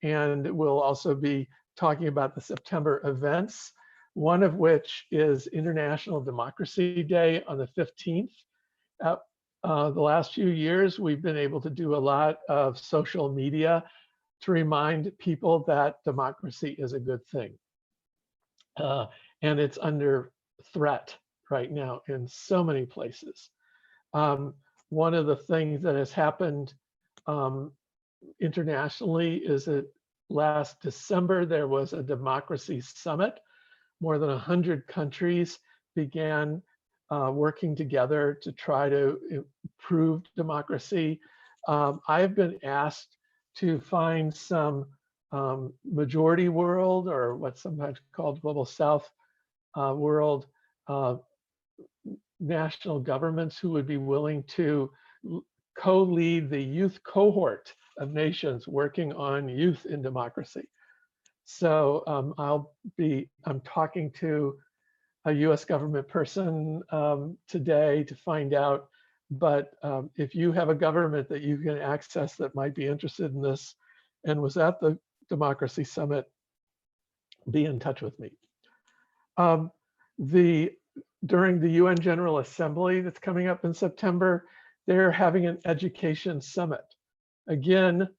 and we'll also be talking about the September events, one of which is International Democracy Day on the 15th. The last few years, we've been able to do a lot of social media to remind people that democracy is a good thing. And it's under threat right now in so many places. One of the things that has happened internationally is that last December, there was a democracy summit. More than 100 countries began working together to try to improve democracy. I've been asked to find some majority world, or what's sometimes called global south world, national governments who would be willing to co-lead the youth cohort of nations working on youth in democracy. So I'm talking to a US government person today to find out, but if you have a government that you can access that might be interested in this and was at the Democracy Summit, be in touch with me. During the UN General Assembly that's coming up in September, they're having an education summit. Again,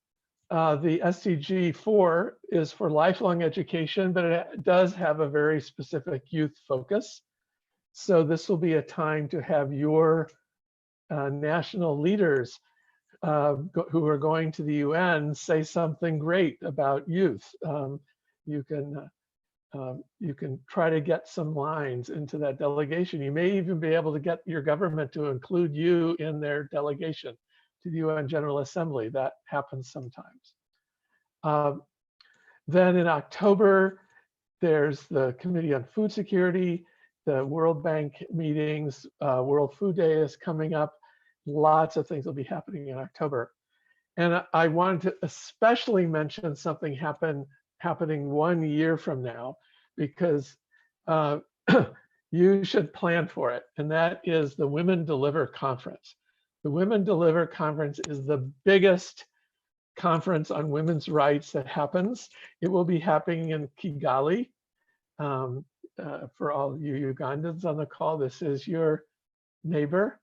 the SDG 4 is for lifelong education, but it does have a very specific youth focus. So this will be a time to have your national leaders who are going to the UN say something great about youth. You can try to get some lines into that delegation. You may even be able to get your government to include you in their delegation to the UN General Assembly. That happens sometimes. Then in October, there's the Committee on Food Security, the World Bank meetings, World Food Day is coming up. Lots of things will be happening in October. And I wanted to especially mention something happening 1 year from now, because you should plan for it. And that is the Women Deliver Conference. The Women Deliver Conference is the biggest conference on women's rights that happens. It will be happening in Kigali. For all you Ugandans on the call, this is your neighbor.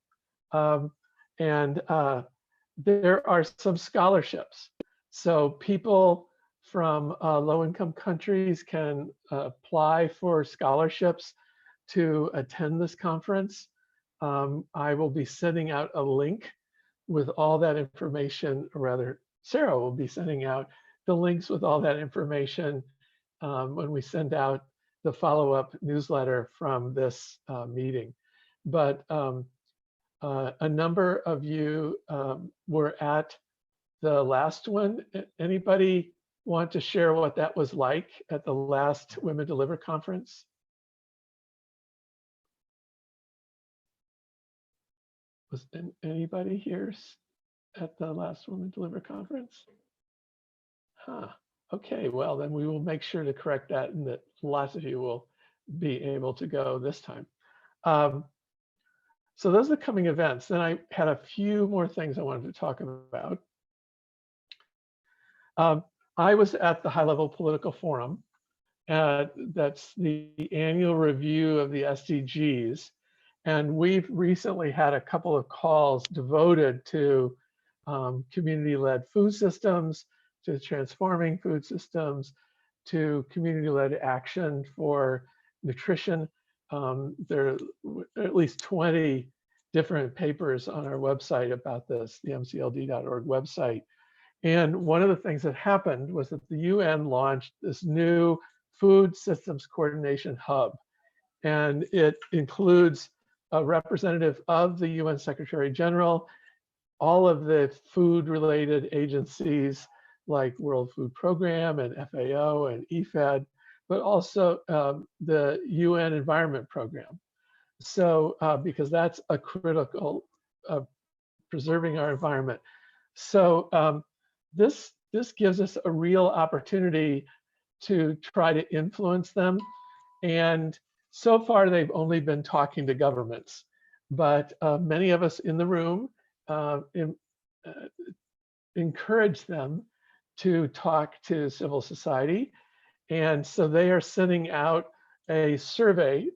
And there are some scholarships. So people from low-income countries can apply for scholarships to attend this conference. I will be sending out a link with all that information, or rather, Sarah will be sending out the links with all that information when we send out the follow-up newsletter from this meeting. But a number of you were at the last one. Anybody want to share what that was like at the last Women Deliver conference? Was anybody here at the last Women Deliver conference? Huh. Okay, well, then we will make sure to correct that, and that lots of you will be able to go this time. So those are the coming events. Then I had a few more things I wanted to talk about. I was at the High Level Political Forum. That's the annual review of the SDGs. And we've recently had a couple of calls devoted to community-led food systems, to transforming food systems, to community-led action for nutrition. There are at least 20 different papers on our website about this, the MCLD.org website. And one of the things that happened was that the UN launched this new food systems coordination hub. And it includes a representative of the UN Secretary General, all of the food-related agencies like World Food Program and FAO and IFAD, but also the UN Environment Program. So, because that's a critical preserving our environment. So this gives us a real opportunity to try to influence them. And so far, they've only been talking to governments, but many of us in the room encourage them to talk to civil society. And so they are sending out a survey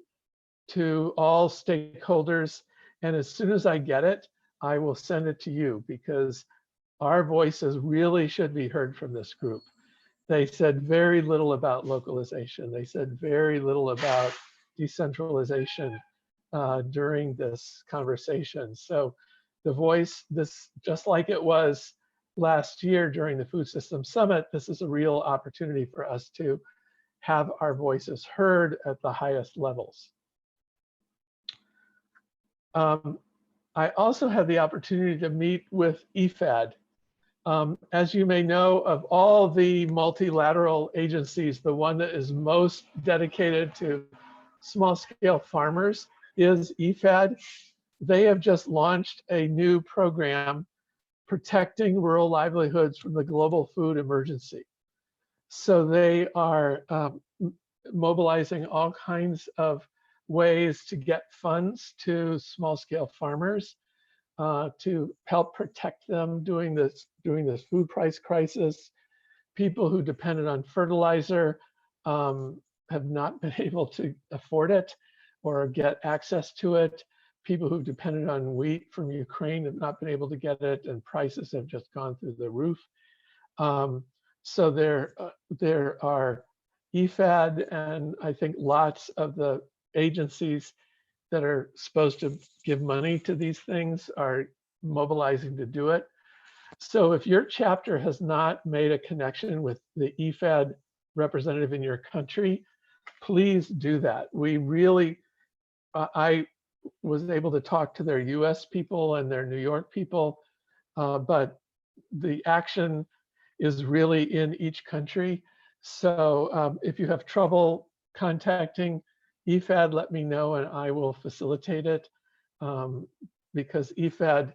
to all stakeholders. And as soon as I get it, I will send it to you, because our voices really should be heard from this group. They said very little about localization. They said very little about decentralization during this conversation. So the voice, this, just like it was last year during the Food Systems Summit, this is a real opportunity for us to have our voices heard at the highest levels. I also had the opportunity to meet with IFAD. As you may know, of all the multilateral agencies, the one that is most dedicated to small-scale farmers is IFAD. They have just launched a new program protecting rural livelihoods from the global food emergency. So they are mobilizing all kinds of ways to get funds to small-scale farmers to help protect them during this food price crisis. People who depended on fertilizer have not been able to afford it or get access to it. People who depended on wheat from Ukraine have not been able to get it, and prices have just gone through the roof. So there are IFAD and I think lots of the agencies that are supposed to give money to these things are mobilizing to do it. So if your chapter has not made a connection with the IFAD representative in your country, please do that. We really, I was able to talk to their US people and their New York people, but the action is really in each country. So if you have trouble contacting IFAD, let me know and I will facilitate it, because IFAD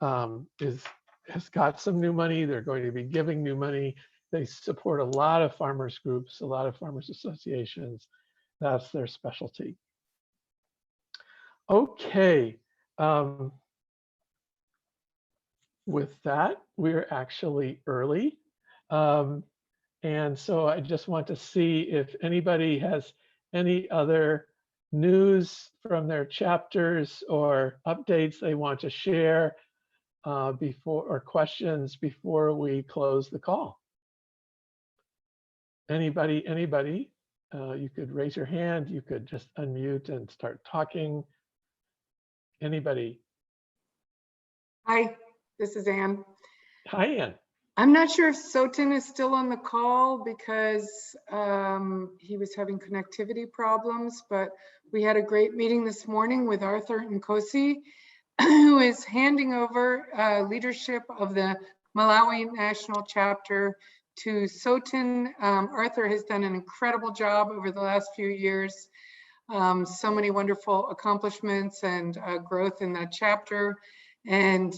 has got some new money. They're going to be giving new money. They support a lot of farmers groups, a lot of farmers associations. That's their specialty. Okay. With that, we're actually early. And so I just want to see if anybody has any other news from their chapters or updates they want to share or questions before we close the call. Anybody? You could raise your hand, you could just unmute and start talking. Anybody? Hi, this is Anne. Hi, Ann. I'm not sure if Sotin is still on the call because he was having connectivity problems, but we had a great meeting this morning with Arthur Nkosi, who is handing over leadership of the Malawi National Chapter to Sotin. Arthur has done an incredible job over the last few years. So many wonderful accomplishments and growth in that chapter. And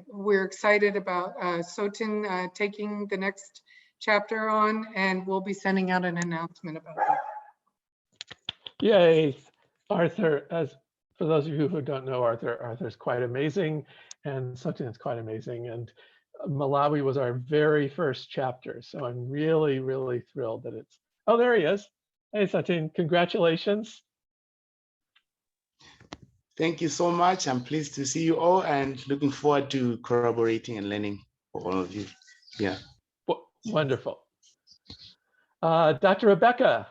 we're excited about Sotin taking the next chapter on, and we'll be sending out an announcement about that. Yay, Arthur. As for those of you who don't know Arthur, Arthur's quite amazing, and Sotin is quite amazing. And Malawi was our very first chapter, so I'm really, really thrilled that it's. Oh, there he is. Hey, Sotin, congratulations. Thank you so much. I'm pleased to see you all and looking forward to corroborating and learning for all of you. Yeah. Wonderful. Dr. Rebecca.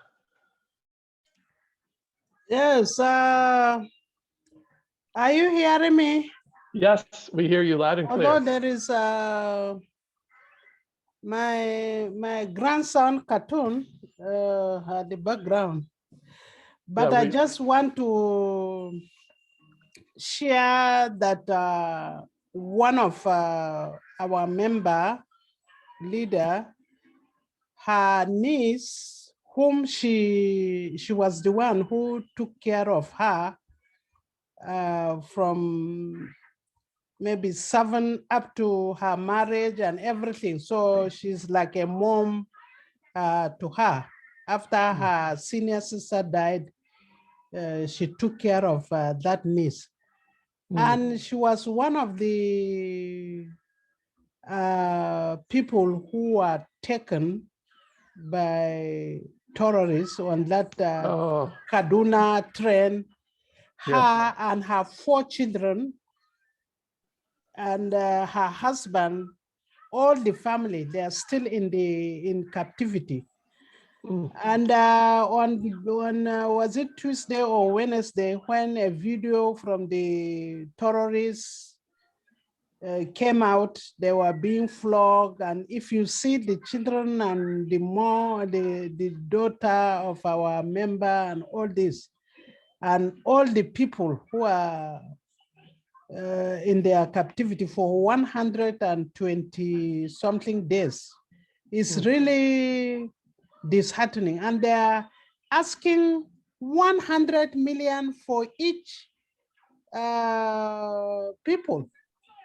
Yes. Are you hearing me? Yes, we hear you loud and clear. Although there is my grandson cartoon at the background, but Yeah, I just want to share that one of our member leader, her niece, whom she was the one who took care of her from maybe 7 up to her marriage and everything. So she's like a mom to her. After her senior sister died, she took care of that niece. And she was one of the people who were taken by terrorists on that Kaduna train. Her and her 4 children and her husband, all the family, they are still in captivity. And on was it Tuesday or Wednesday when a video from the terrorists came out, they were being flogged. And if you see the children and the daughter of our member and all this, and all the people who are in their captivity for 120 something days, is really disheartening. And they're asking 100 million for each people.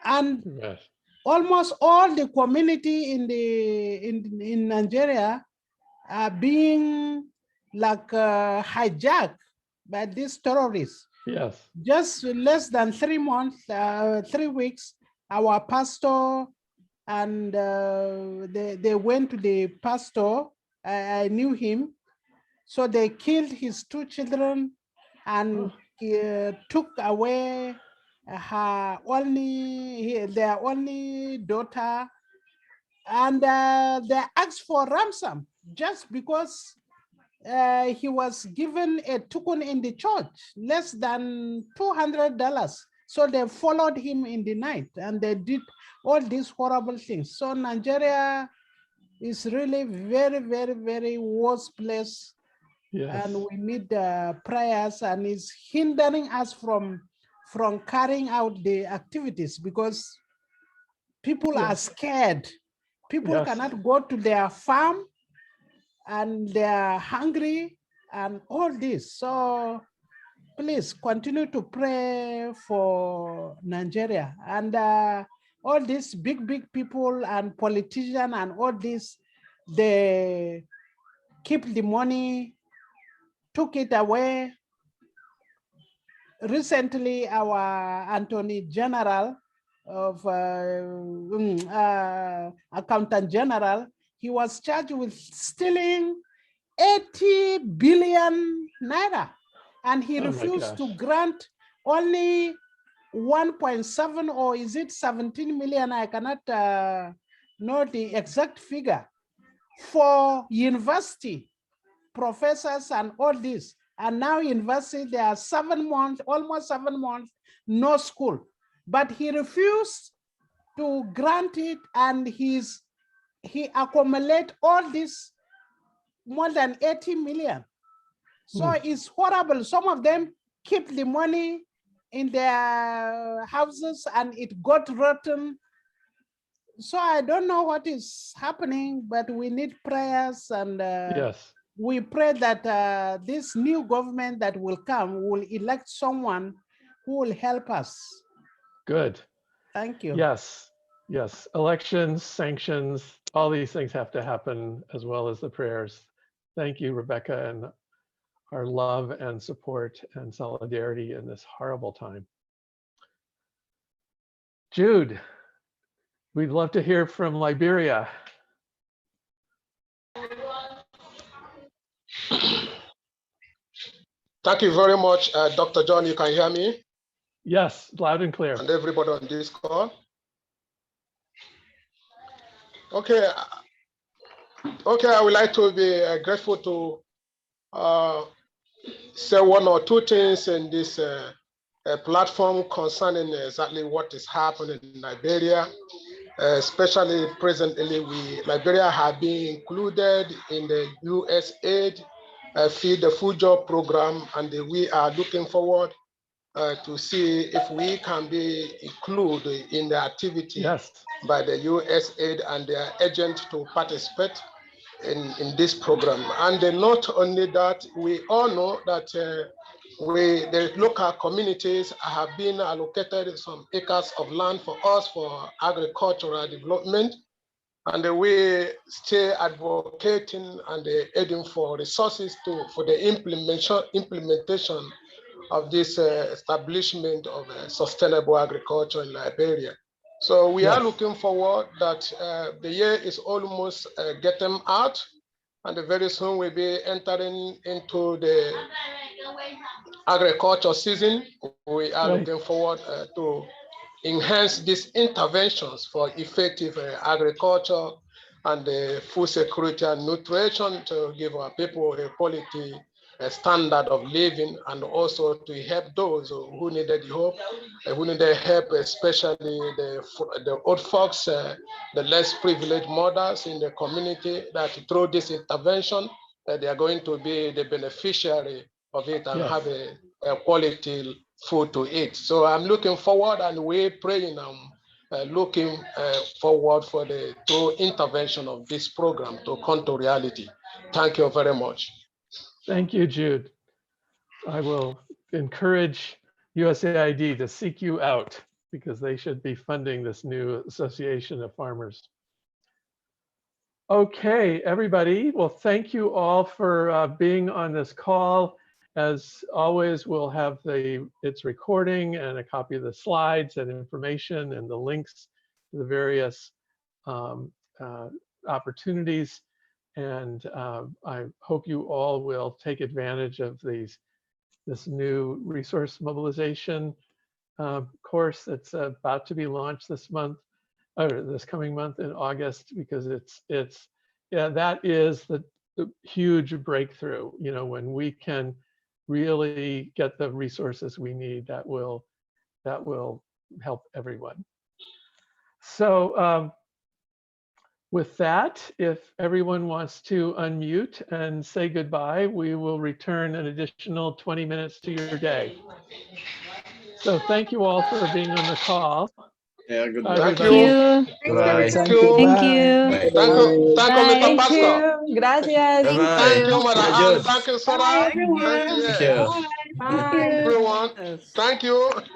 And almost all the community in Nigeria are being like hijacked by these terrorists. Yes. Just less than 3 months, 3 weeks, our pastor and they went to the pastor. I knew him. So they killed his 2 children and took away their only daughter. And they asked for ransom just because he was given a token in the church, less than $200. So they followed him in the night and they did all these horrible things. So Nigeria is really very, very, very worst place. Yes. And we need prayers, and it's hindering us from carrying out the activities because people are scared. People cannot go to their farm and they're hungry and all this. So please continue to pray for Nigeria. And all these big people and politicians and all this, they keep the money, took it away. Recently, our Attorney General of Accountant General, he was charged with stealing 80 billion naira, and he refused to grant only 1.7 or is it 17 million? I cannot know the exact figure for university professors and all this. And now university, there are 7 months, almost 7 months, no school. But he refused to grant it, and he accumulate all this more than 80 million. So it's horrible. Some of them keep the money in their houses and it got rotten. So I don't know what is happening, but we need prayers, and yes, we pray that this new government that will come will elect someone who will help us. good. Thank you. Yes, yes. Elections, sanctions, all these things have to happen, as well as the prayers. Thank you, Rebecca, and our love and support and solidarity in this horrible time. Jude, we'd love to hear from Liberia. Thank you very much, Dr. John. You can hear me? Yes, loud and clear. And everybody on this call. Okay. Okay, I would like to be grateful to say 1 or 2 things in this platform concerning exactly what is happening in Liberia. Especially presently, Liberia have been included in the USAID Feed the Future program, and we are looking forward to see if we can be included in the activity by the USAID and their agent to participate in this program. And not only that, we all know that the local communities have been allocated some acres of land for us for agricultural development. And we stay advocating and aiding for resources for the implementation of this establishment of sustainable agriculture in Liberia. So we are looking forward that the year is almost getting out, and very soon we'll be entering into the agriculture season. We are looking forward to enhance these interventions for effective agriculture and food security and nutrition to give our people a quality standard of living, and also to help those who needed help, especially the old folks, the less privileged mothers in the community, that through this intervention, they are going to be the beneficiary of it and have a quality food to eat. So I'm looking forward, and we're praying and looking forward for the true intervention of this program to come to reality. Thank you very much. Thank you, Jude. I will encourage USAID to seek you out, because they should be funding this new Association of Farmers. Okay, everybody. Well, thank you all for being on this call. As always, we'll have its recording and a copy of the slides and information and the links to the various opportunities. And I hope you all will take advantage of this new resource mobilization course that's about to be launched this month, or this coming month in August, because that is the huge breakthrough. You know, when we can really get the resources we need, that will help everyone. So with that, if everyone wants to unmute and say goodbye, we will return an additional 20 minutes to your day. So thank you all for being on the call. Yeah, good. Thank you. Bye. Thank you. Thank you. Thank you, Mr. Pastor. Gracias. Thank you, Mother Ann. Thank you, Sarah. Bye, everyone. Thank you. Thank you. Bye. Everyone. Thank you.